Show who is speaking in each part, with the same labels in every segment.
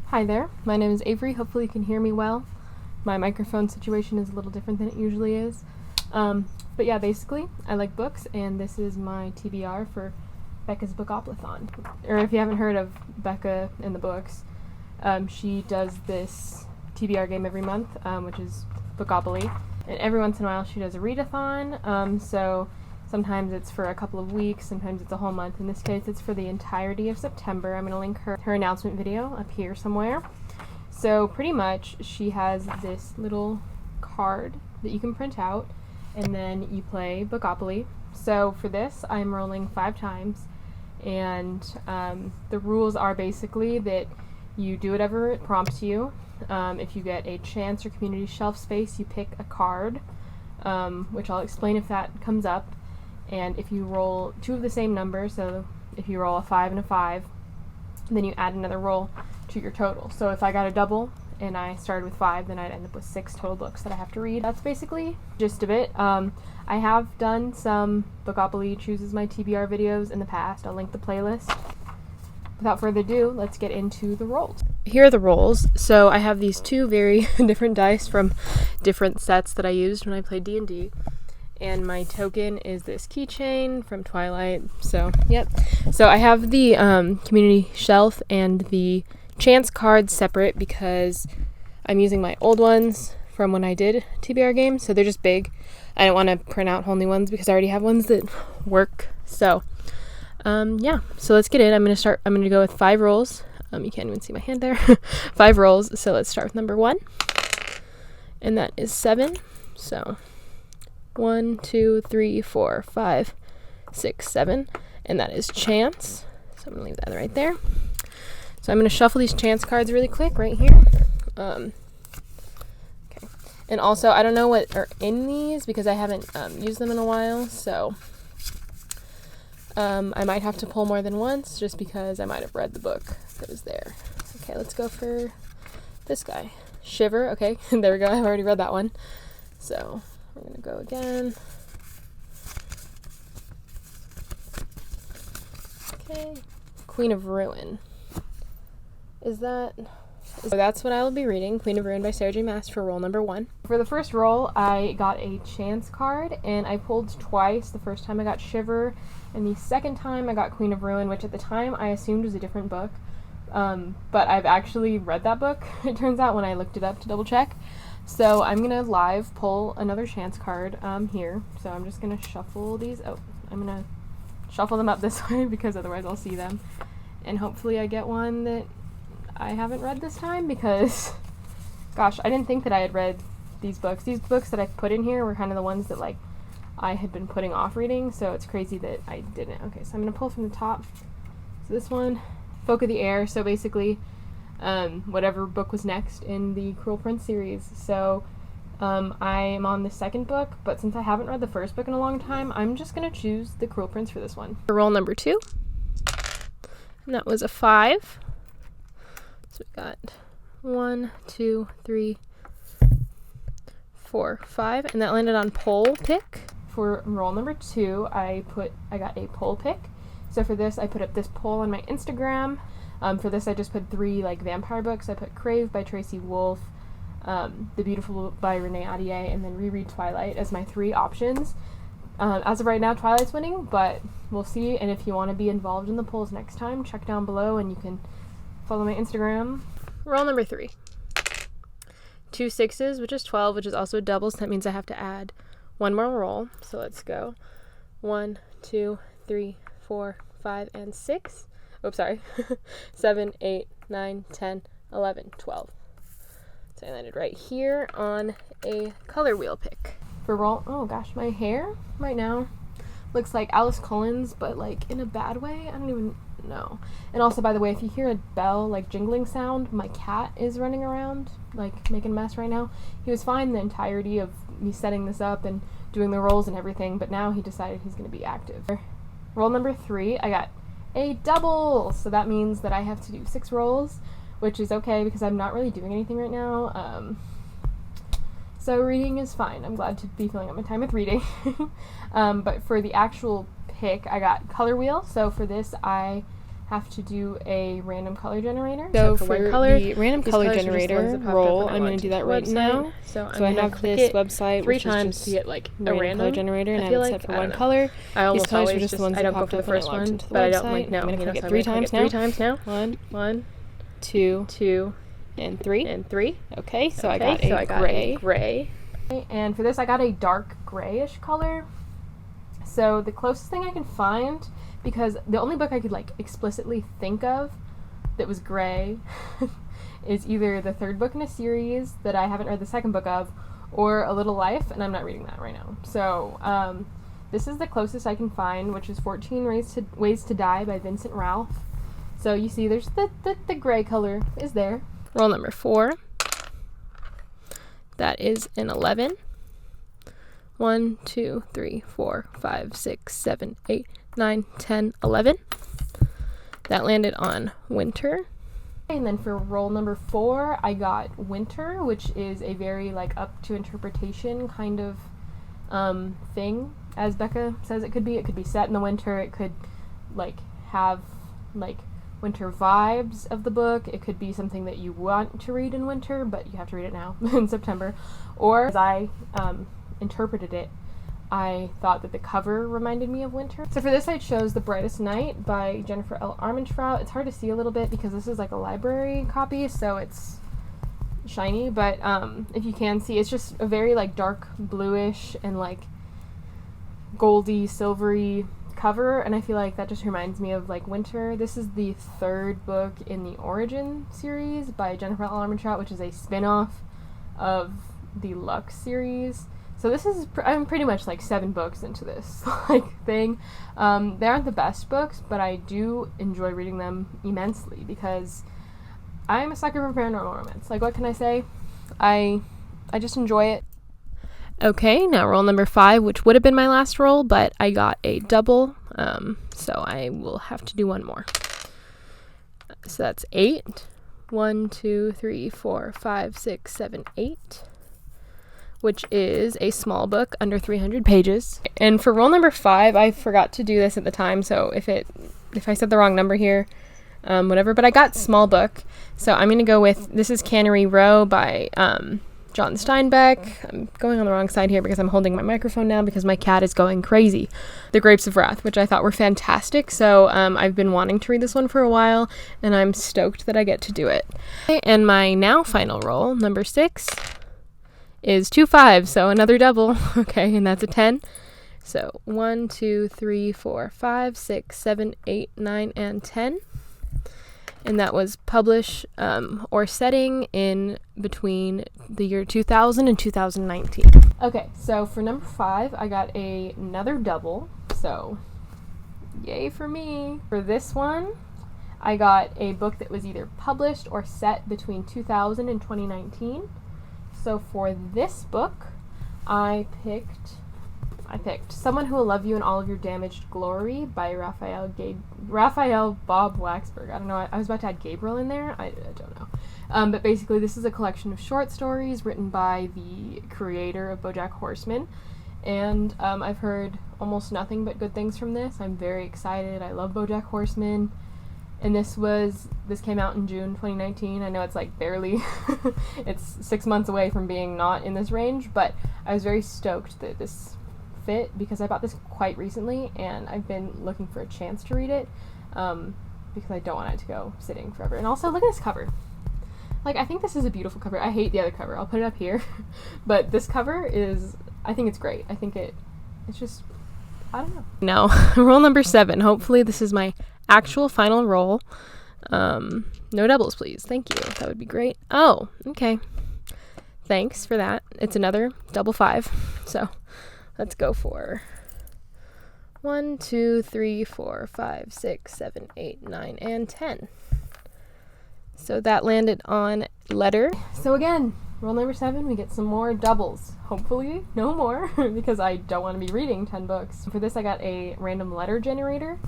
Speaker 1: Hi there, my name is Avery. Hopefully you can hear me well. My microphone situation is a little different than it usually is. But yeah, basically, I like books, and this is my TBR for Becca's Bookoplathon. Or if you haven't heard of Becca in the books, she does this TBR game every month, which is Bookopoly. And every once in a while she does a readathon, so sometimes it's for a couple of weeks, sometimes it's a whole month. In this case, it's for the entirety of September. I'm going to link her announcement video up here somewhere. So pretty much, she has this little card that you can print out, and then you play Bookopoly. So for this, I'm rolling 5 times, and the rules are basically that you do whatever it prompts you. If you get a chance or community shelf space, you pick a card, which I'll explain if that comes up. And if you roll 2 of the same number, so if you roll a 5 and a 5, then you add another roll to your total. So if I got a double and I started with 5, then I'd end up with 6 total books that I have to read. That's basically the gist of it. I have done some Bookopoly Chooses My TBR videos in the past. I'll link the playlist. Without further ado, let's get into the rolls. Here are the rolls. So I have these 2 very different dice from different sets that I used when I played D&D. And my token is this keychain from Twilight. So, yep. So I have the community shelf and the chance cards separate because I'm using my old ones from when I did TBR games. So they're just big. I don't want to print out whole new ones because I already have ones that work. So, yeah. So let's get in. I'm going to go with 5 rolls. You can't even see my hand there. 5 rolls. So let's start with number 1. And that is 7. So 1, 2, 3, 4, 5, 6, 7, and that is chance. So I'm gonna leave that right there. So I'm gonna shuffle these chance cards really quick right here. Okay. And also, I don't know what are in these because I haven't used them in a while. So I might have to pull more than once just because I might have read the book that was there. Okay, let's go for this guy. Shiver. Okay, there we go. I've already read that one. So we're going to go again. Okay. Queen of Ruin. So that's what I will be reading. Queen of Ruin by Sarah J. Maas for roll number 1. For the first roll, I got a chance card, and I pulled twice. The first time I got Shiver, and the second time I got Queen of Ruin, which at the time I assumed was a different book. But I've actually read that book, it turns out, when I looked it up to double check. So I'm going to live pull another chance card here. So I'm just going to shuffle these. Oh, I'm going to shuffle them up this way because otherwise I'll see them. And hopefully I get one that I haven't read this time because, gosh, I didn't think that I had read these books. These books that I put in here were kind of the ones that, like, I had been putting off reading. So it's crazy that I didn't. Okay, so I'm going to pull from the top. So this one, Folk of the Air. So basically, whatever book was next in the Cruel Prince series. So I am on the second book, but since I haven't read the first book in a long time, I'm just going to choose the Cruel Prince for this one. Roll number 2, and that was a 5. So we got 1, 2, 3, 4, 5, and that landed on pole pick. For roll number 2, I got a pole pick. So for this, I put up this poll on my Instagram. For this, I just put 3 vampire books. I put Crave by Tracy Wolfe, The Beautiful Book by Renee Ahdieh, and then Reread Twilight as my 3 options. As of right now, Twilight's winning, but we'll see. And if you want to be involved in the polls next time, check down below and you can follow my Instagram. Roll number 3. 2 6s, which is 12, which is also a double, so that means I have to add 1 more roll. So let's go. 1, 2, 3, 4, 5, and 6. Oops, sorry. 7, 8, 9, 10, 11, 12. So I landed right here on a color wheel pick. For roll, oh gosh, my hair right now looks like Alice Cullen's, but in a bad way. I don't even know. And also, by the way, if you hear a bell, jingling sound, my cat is running around, making a mess right now. He was fine the entirety of me setting this up and doing the rolls and everything, but now he decided he's going to be active. Roll number 3, I got a double, so that means that I have to do 6 rolls, which is okay because I'm not really doing anything right now. So reading is fine. I'm glad to be filling up my time with reading. But for the actual pick, I got color wheel. So for this, I have to do a random color generator.
Speaker 2: So
Speaker 1: for
Speaker 2: for
Speaker 1: color,
Speaker 2: the random color generator roll, I'm going to do that right now.
Speaker 1: So
Speaker 2: I have this website
Speaker 1: three
Speaker 2: which
Speaker 1: times
Speaker 2: is
Speaker 1: to get like a
Speaker 2: random
Speaker 1: random
Speaker 2: color generator, and I have it set for one
Speaker 1: know.
Speaker 2: color.
Speaker 1: I almost
Speaker 2: These colors
Speaker 1: always
Speaker 2: were just the ones
Speaker 1: I
Speaker 2: that
Speaker 1: don't go
Speaker 2: popped
Speaker 1: for the
Speaker 2: up when I
Speaker 1: first
Speaker 2: logged
Speaker 1: one,
Speaker 2: into the
Speaker 1: but
Speaker 2: website.
Speaker 1: I don't like no.
Speaker 2: I'm going to click it
Speaker 1: So
Speaker 2: 3
Speaker 1: I'm gonna
Speaker 2: times
Speaker 1: click
Speaker 2: now.
Speaker 1: it 3 times now.
Speaker 2: One,
Speaker 1: 2,
Speaker 2: 2, and 3.
Speaker 1: and 3.
Speaker 2: Okay, so
Speaker 1: Okay,
Speaker 2: I got a
Speaker 1: gray. And for this, I got a dark grayish color. So the closest thing I can find, because the only book I could like explicitly think of that was gray is either the third book in a series that I haven't read the second book of, or A Little Life, and I'm not reading that right now. So this is the closest I can find, which is 14 Ways to Die by Vincent Ralph. So you see there's the gray color is there.
Speaker 2: Roll number 4. That is an 11. 1, 2, 3, 4, 5, 6, 7, 8, 9, 10, 11. That landed on winter.
Speaker 1: And then for roll number 4, I got winter, which is a very like up to interpretation kind of thing, as Becca says it could be. It could be set in the winter. It could like have like winter vibes of the book. It could be something that you want to read in winter, but you have to read it now in September. Or as I interpreted it, I thought that the cover reminded me of winter. So for this, I chose The Brightest Night by Jennifer L. Armentrout. It's hard to see a little bit because this is like a library copy, so it's shiny, but if you can see, it's just a very like dark bluish and like goldy, silvery cover, and I feel like that just reminds me of like winter. This is the third book in the Origin series by Jennifer L. Armentrout, which is a spin-off of the Lux series. So this is, I'm pretty much like 7 books into this like thing. They aren't the best books, but I do enjoy reading them immensely because I'm a sucker for paranormal romance. Like, what can I say? I just enjoy it.
Speaker 2: Okay, now roll number 5, which would have been my last roll, but I got a double, so I will have to do one more. So that's 8. 1, 2, 3, 4, 5, 6, 7, 8. Which is a small book, under 300 pages. And for roll number 5, I forgot to do this at the time, so if I said the wrong number here, whatever, but I got small book, so I'm going to go with, this is Cannery Row by John Steinbeck. I'm going on the wrong side here because I'm holding my microphone now because my cat is going crazy. The Grapes of Wrath, which I thought were fantastic, so I've been wanting to read this one for a while, and I'm stoked that I get to do it. And my now final roll, number 6, is 2 5s, so another double. Okay, and that's a 10. So 1, 2, 3, 4, 5, 6, 7, 8, 9, and 10. And that was publish or setting in between the year 2000 and 2019.
Speaker 1: Okay, so for number 5, I got another double, so yay for me. For this one, I got a book that was either published or set between 2000 and 2019. So for this book, I picked Someone Who Will Love You in All of Your Damaged Glory by Raphael Bob Waxberg. I don't know, I was about to add Gabriel in there. I don't know. But basically, this is a collection of short stories written by the creator of BoJack Horseman. And I've heard almost nothing but good things from this. I'm very excited. I love BoJack Horseman. And this came out in June 2019. I know it's like barely, it's 6 months away from being not in this range, but I was very stoked that this fit because I bought this quite recently and I've been looking for a chance to read it because I don't want it to go sitting forever. And also, look at this cover. Like, I think this is a beautiful cover. I hate the other cover. I'll put it up here. But this cover I think it's great. I think it's just, I don't know.
Speaker 2: Now, roll number 7. Hopefully this is my actual final roll. No doubles, please. Thank you. That would be great. Oh, okay. Thanks for that. It's another double 5. So let's go for 1, 2, 3, 4, 5, 6, 7, 8, 9, and 10. So that landed on letter.
Speaker 1: So again, roll number 7, we get some more doubles. Hopefully, no more, because I don't want to be reading 10 books. For this, I got a random letter generator.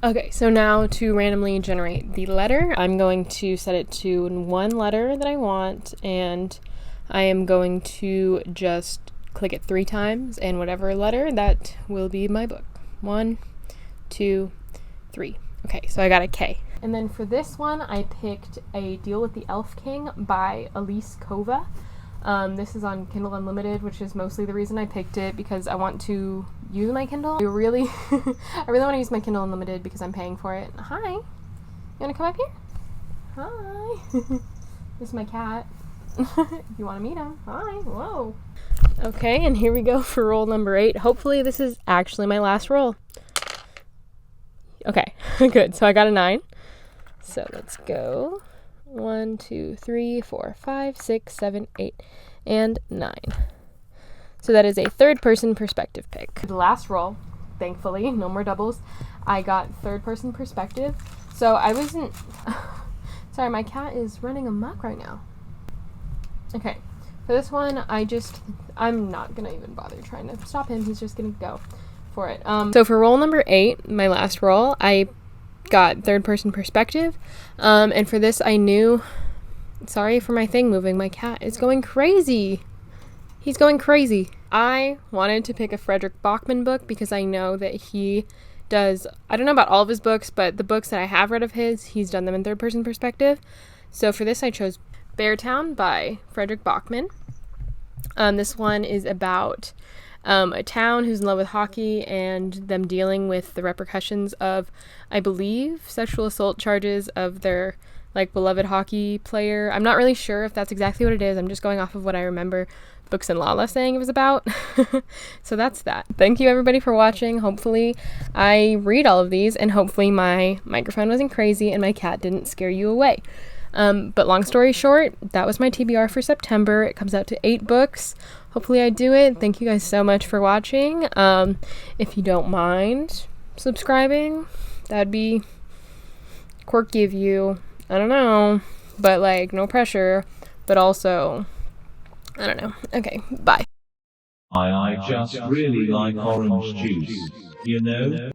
Speaker 2: Okay, so now to randomly generate the letter, I'm going to set it to one letter that I want, and I am going to just click it 3 times, and whatever letter, that will be my book. 1, 2, 3. Okay, so I got a K.
Speaker 1: And then for this one, I picked A Deal with the Elf King by Elise Kova. This is on Kindle Unlimited, which is mostly the reason I picked it, because I want to use my Kindle. I really want to use my Kindle Unlimited because I'm paying for it. Hi. You want to come up here? Hi. This is my cat. You want to meet him? Hi. Whoa.
Speaker 2: Okay, and here we go for roll number 8. Hopefully this is actually my last roll. Okay, good. So I got a 9. So let's go. 1, 2, 3, 4, 5, 6, 7, 8, and 9. So that is a third-person perspective pick.
Speaker 1: The last roll, thankfully, no more doubles. I got third-person perspective. So I wasn't... Sorry, my cat is running amok right now. Okay, for this one, I'm not going to even bother trying to stop him. He's just going to go for it.
Speaker 2: So for roll number 8, my last roll, I got third-person perspective. And for this, I knew... Sorry for my thing moving. My cat is going crazy. He's going crazy. I wanted to pick a Frederick Bachman book because I know that he does... I don't know about all of his books, but the books that I have read of his, he's done them in third-person perspective. So for this, I chose Beartown by Frederick Bachman. This one is about a town who's in love with hockey and them dealing with the repercussions of, I believe, sexual assault charges of their beloved hockey player. I'm not really sure if that's exactly what it is. I'm just going off of what I remember Books and Lala saying it was about. So that's that. Thank you everybody for watching. Hopefully I read all of these, and hopefully my microphone wasn't crazy and my cat didn't scare you away. But long story short, that was my TBR for September. It comes out to 8 books. Hopefully I do it. Thank you guys so much for watching. If you don't mind subscribing, that'd be quirky of you. I don't know, but no pressure, but also, I don't know. Okay, bye.
Speaker 3: I just really like orange juice, you know?